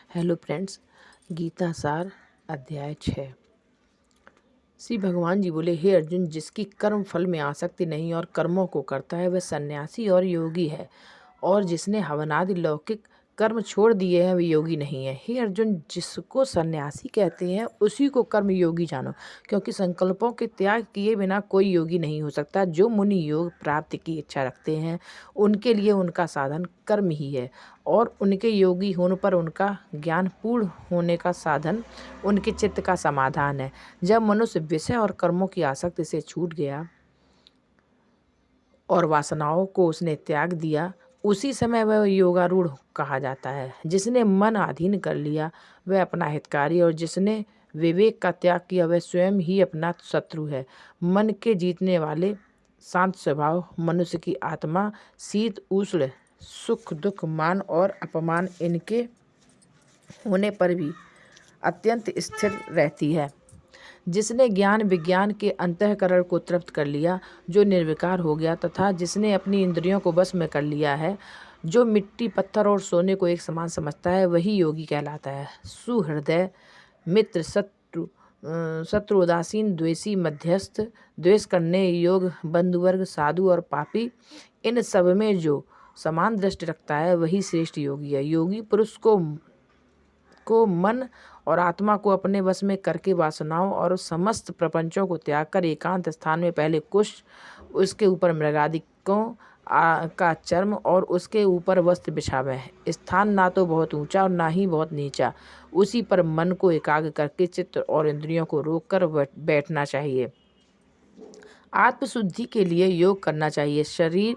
Hello friends. Gita सार अध्याय 6। श्री भगवान जी बोले, हे अर्जुन, जिसकी कर्म फल में आसक्ति नहीं और कर्मों को करता है वह सन्यासी और योगी है, और जिसने हवनादि लौकिक कर्म छोड़ दिए हैं वह योगी नहीं है। हे अर्जुन, जिसको सन्यासी कहते हैं उसी को कर्म योगी जानो, क्योंकि संकल्पों के त्याग किए बिना कोई योगी नहीं हो सकता। जो मुनि योग प्राप्ति की इच्छा रखते हैं उनके लिए उनका साधन कर्म ही है, और उनके योगी होने पर उनका ज्ञान पूर्ण होने का साधन उनके चित्त का समाधान है। जब मनुष्य विषय और कर्मों की आसक्ति से छूट गया और वासनाओं को उसने त्याग दिया, उसी समय वह योगारूढ़ कहा जाता है। जिसने मन अधीन कर लिया वह अपना हितकारी, और जिसने विवेक का त्याग किया वह स्वयं ही अपना शत्रु है। मन के जीतने वाले शांत स्वभाव मनुष्य की आत्मा शीत उष्ण सुख दुख मान और अपमान इनके होने पर भी अत्यंत स्थिर रहती है। जिसने ज्ञान विज्ञान के अंतःकरण को तृप्त कर लिया, जो निर्विकार हो गया, तथा जिसने अपनी इंद्रियों को बस में कर लिया है, जो मिट्टी पत्थर और सोने को एक समान समझता है, वही योगी कहलाता है। सुहृदय मित्र शत्रु उदासीन द्वेषी मध्यस्थ द्वेष करने योग बंधुवर्ग साधु और पापी, इन सब में जो समान दृष्टि रखता है वही श्रेष्ठ योगी है। योगी पुरुष को मन और आत्मा को अपने वश में करके वासनाओं और समस्त प्रपंचों को त्याग कर एकांत स्थान में पहले कुश, उसके ऊपर मृगादिकों का चर्म और उसके ऊपर वस्त्र बिछावे। स्थान ना तो बहुत ऊंचा और ना ही बहुत नीचा, उसी पर मन को एकाग्र करके चित्त और इंद्रियों को रोककर बैठना चाहिए। आत्मशुद्धि के लिए योग करना चाहिए। शरीर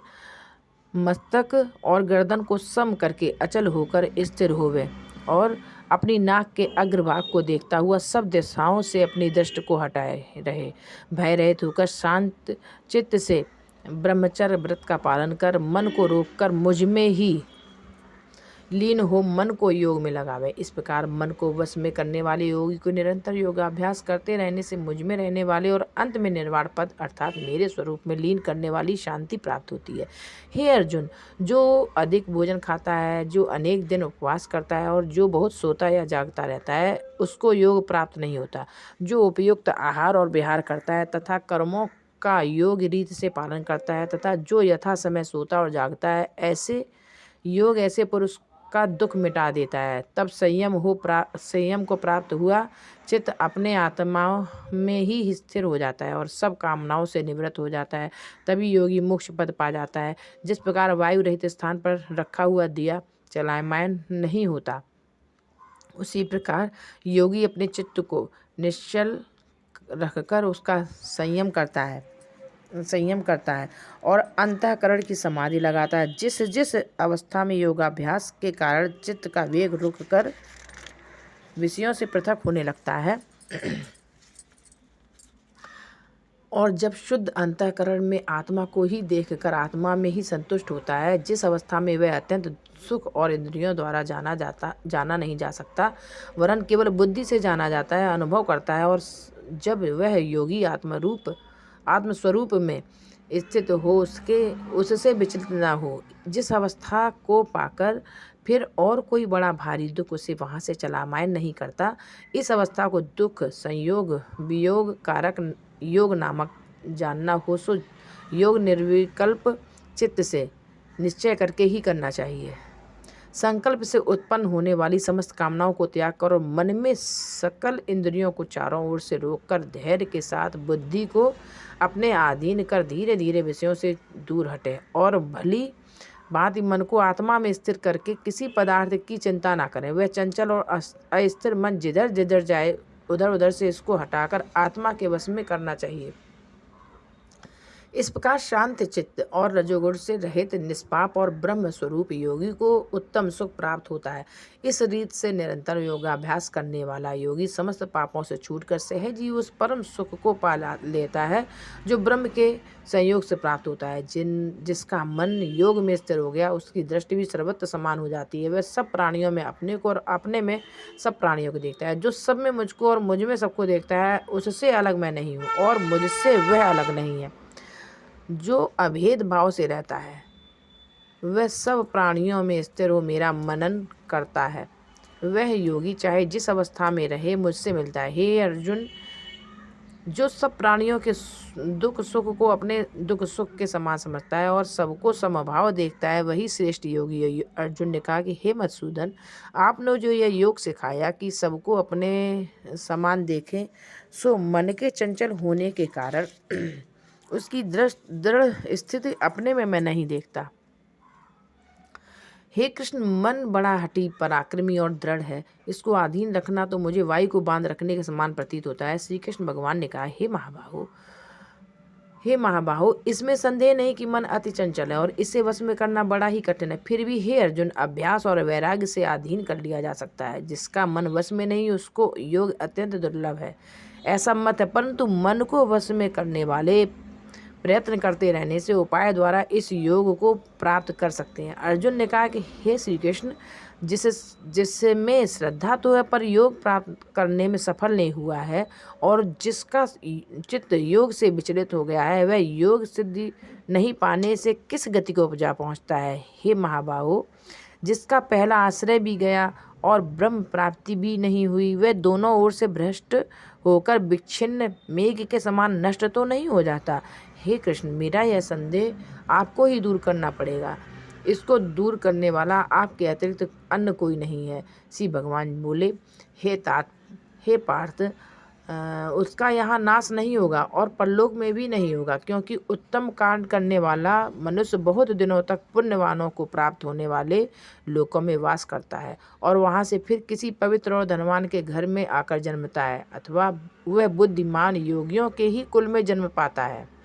मस्तक और गर्दन को सम करके अचल होकर स्थिर होवे, और अपनी नाक के अग्रभाग को देखता हुआ सब दिशाओं से अपनी दृष्टि को हटाए रहे। भय रहित होकर शांत चित्त से ब्रह्मचर्य व्रत का पालन कर मन को रोककर मुझ में ही लीन हो मन को योग में लगावे। इस प्रकार मन को वश में करने वाले योगी को निरंतर योगाभ्यास करते रहने से मुझ में रहने वाले और अंत में निर्वाण पद अर्थात मेरे स्वरूप में लीन करने वाली शांति प्राप्त होती है। हे अर्जुन, जो अधिक भोजन खाता है, जो अनेक दिन उपवास करता है और जो बहुत सोता या जागता रहता है, उसको योग प्राप्त नहीं होता। जो उपयुक्त आहार और विहार करता है तथा कर्मों का योग रीति से पालन करता है तथा जो यथा समय सोता और जागता है, ऐसे पुरुष का दुख मिटा देता है। तब संयम को प्राप्त हुआ चित्त अपने आत्मा में ही स्थिर हो जाता है और सब कामनाओं से निवृत्त हो जाता है। तभी योगी मोक्ष पद पा जाता है। जिस प्रकार वायु रहित स्थान पर रखा हुआ दिया चलायमान नहीं होता, उसी प्रकार योगी अपने चित्त को निश्चल रखकर उसका संयम करता है और अंतःकरण की समाधि लगाता है। जिस जिस अवस्था में योगाभ्यास के कारण चित्त का वेग रुक कर विषयों से पृथक होने लगता है, और जब शुद्ध अंतःकरण में आत्मा को ही देखकर आत्मा में ही संतुष्ट होता है, जिस अवस्था में वह अत्यंत सुख और इंद्रियों द्वारा जाना नहीं जा सकता, वरन केवल बुद्धि से जाना जाता है, अनुभव करता है, और जब वह योगी आत्मस्वरूप में स्थित हो, उससे विचलित न हो, जिस अवस्था को पाकर फिर और कोई बड़ा भारी दुख उसे वहाँ से चलायमान नहीं करता, इस अवस्था को दुख संयोग वियोग कारक योग नामक जानना हो। सो योग निर्विकल्प चित्त से निश्चय करके ही करना चाहिए। संकल्प से उत्पन्न होने वाली समस्त कामनाओं को त्याग कर और मन में सकल इंद्रियों को चारों ओर से रोककर धैर्य के साथ बुद्धि को अपने अधीन कर धीरे धीरे विषयों से दूर हटे, और भली भांति मन को आत्मा में स्थिर करके किसी पदार्थ की चिंता ना करें। वह चंचल और अस्थिर मन जिधर जिधर जाए उधर उधर से इसको हटाकर आत्मा के वश में करना चाहिए। इस प्रकार शांत चित्त और रजोगुण से रहित निष्पाप और ब्रह्म स्वरूप योगी को उत्तम सुख प्राप्त होता है। इस रीत से निरंतर योगाभ्यास करने वाला योगी समस्त पापों से छूटकर सहज ही उस परम सुख को पा लेता है जो ब्रह्म के संयोग से प्राप्त होता है। जिसका मन योग में स्थिर हो गया, उसकी दृष्टि भी सर्वत्र समान हो जाती है। वह सब प्राणियों में अपने को और अपने में सब प्राणियों को देखता है। जो सब में मुझको और मुझ में सबको देखता है, उससे अलग मैं नहीं हूँ और मुझसे वह अलग नहीं है। जो अभेद भाव से रहता है वह सब प्राणियों में स्थिर हो मेरा मनन करता है। वह योगी चाहे जिस अवस्था में रहे मुझसे मिलता है। हे अर्जुन, जो सब प्राणियों के दुख सुख को अपने दुख सुख के समान समझता है और सबको समभाव देखता है, वही श्रेष्ठ योगी है। अर्जुन ने कहा कि हे मधुसूदन, आपने जो यह योग सिखाया कि सबको अपने समान देखें, सो मन के चंचल होने के कारण उसकी दृढ़ स्थिति अपने में मैं नहीं देखता। हे कृष्ण, मन बड़ा हठी पराक्रमी और दृढ़ है। इसको अधीन रखना तो मुझे वायु को बांध रखने के समान प्रतीत होता है। श्री कृष्ण भगवान ने कहा, हे महाबाहो, इसमें संदेह नहीं कि मन अति चंचल है और इसे वश में करना बड़ा ही कठिन है। फिर भी हे अर्जुन, अभ्यास और वैराग्य से अधीन कर लिया जा सकता है। जिसका मन वश में नहीं, उसको योग अत्यंत दुर्लभ है, ऐसा मत है। परंतु मन को वश में करने वाले प्रयत्न करते रहने से उपाय द्वारा इस योग को प्राप्त कर सकते हैं। अर्जुन ने कहा कि हे श्री कृष्ण, जिससे में श्रद्धा तो है पर योग प्राप्त करने में सफल नहीं हुआ है, और जिसका चित्त योग से विचलित हो गया है, वह योग सिद्धि नहीं पाने से किस गति को उपजा पहुँचता है। हे महाबाहो, जिसका पहला आश्रय भी गया और ब्रह्म प्राप्ति भी नहीं हुई, वह दोनों ओर से भ्रष्ट होकर विच्छिन्न मेघ के समान नष्ट तो नहीं हो जाता। हे कृष्ण, मेरा यह संदेह आपको ही दूर करना पड़ेगा। इसको दूर करने वाला आपके अतिरिक्त अन्य कोई नहीं है। श्री भगवान बोले, हे पार्थ, उसका यहाँ नाश नहीं होगा और परलोक में भी नहीं होगा, क्योंकि उत्तम कांड करने वाला मनुष्य बहुत दिनों तक पुण्यवानों को प्राप्त होने वाले लोकों में वास करता है और वहाँ से फिर किसी पवित्र और धनवान के घर में आकर जन्मता है, अथवा वह बुद्धिमान योगियों के ही कुल में जन्म पाता है।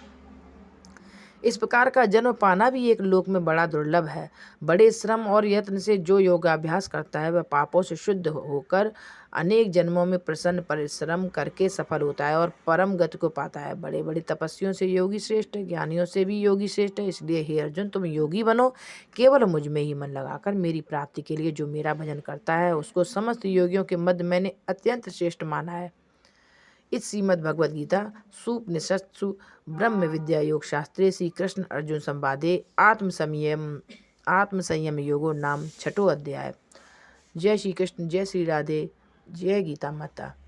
इस प्रकार का जन्म पाना भी एक लोक में बड़ा दुर्लभ है। बड़े श्रम और यत्न से जो योगाभ्यास करता है, वह पापों से शुद्ध होकर अनेक जन्मों में प्रसन्न परिश्रम करके सफल होता है और परम गति को पाता है। बड़े बड़े तपस्वियों से योगी श्रेष्ठ है, ज्ञानियों से भी योगी श्रेष्ठ है। इसलिए हे अर्जुन, तुम योगी बनो, केवल मुझ में ही मन लगाकर मेरी प्राप्ति के लिए जो मेरा भजन करता है, उसको समस्त योगियों के मध्य मैंने अत्यंत श्रेष्ठ माना है। इस श्रीमद् भगवद गीता सुपनिषत्सु ब्रह्म विद्या योग शास्त्रे श्री कृष्ण अर्जुन संवादे आत्मसंयम योगो नाम 6वां अध्याय। जय श्री कृष्ण, जय श्री राधे, जय गीता माता।